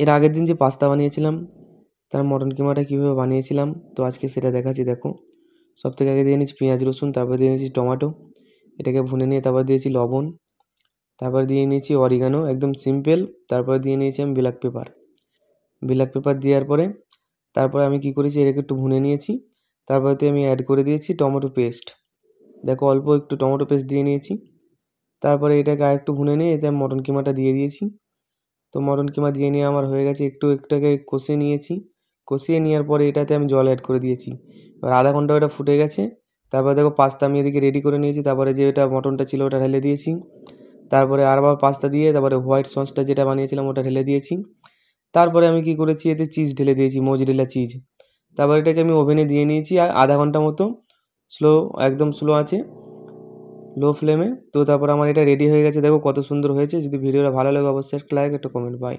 এর আগের দিন যে পাস্তা বানিয়েছিলাম তার মটন কিমাটা কীভাবে বানিয়েছিলাম তো আজকে সেটা দেখাচ্ছি দেখো। সবথেকে আগে দিয়ে নিচ্ছি পেঁয়াজ রসুন, তারপর দিয়ে নিচ্ছি টমেটো, এটাকে ভুনে নিয়ে তারপর দিয়েছি লবণ, তারপর দিয়ে নিয়েছি অরিগানো একদম সিম্পল, তারপর দিয়ে নিয়েছি আমি ব্ল্যাক পেপার দেওয়ার পরে তারপরে আমি কী করেছি এটাকে একটু ভুনে নিয়েছি। তারপরেতে আমি অ্যাড করে দিয়েছি টমেটো পেস্ট, দেখো অল্প একটু টমেটো পেস্ট দিয়ে নিয়েছি। তারপরে এটাকে আরেকটু ভুনে নিয়ে এতে আমি মটন কিমাটা দিয়ে দিয়েছি। তো মটন কিমা দিয়ে নিয়ে আমার হয়ে গেছে, একটু একটাকে কষিয়ে নিয়েছি। কষিয়ে নেওয়ার পরে এটাতে আমি জল অ্যাড করে দিয়েছি। এবার আধা ঘন্টা ওটা ফুটে গেছে। তারপরে দেখো পাস্তা আমি এদিকে রেডি করে নিয়েছি, তারপরে যে ওটা মটনটা ছিল ওটা ঢেলে দিয়েছি। তারপরে আবার পাস্তা দিয়ে তারপরে হোয়াইট সসটা যেটা বানিয়েছিলাম ওটা ঢেলে দিয়েছি। তারপরে আমি কী করেছি এতে চিজ ঢেলে দিয়েছি, মোজরেলা চিজ। তারপর এটাকে আমি ওভেনে দিয়ে নিয়েছি আর আধা ঘন্টা মতো স্লো, একদম স্লো আছে, লো ফ্লেমে। তো তারপর আমার এটা রেডি হয়ে গেছে, দেখো কত সুন্দর হয়েছে। যদি ভিডিওটা ভালো লাগে অবশ্যই একটা লাইক, একটা কমেন্ট। বাই।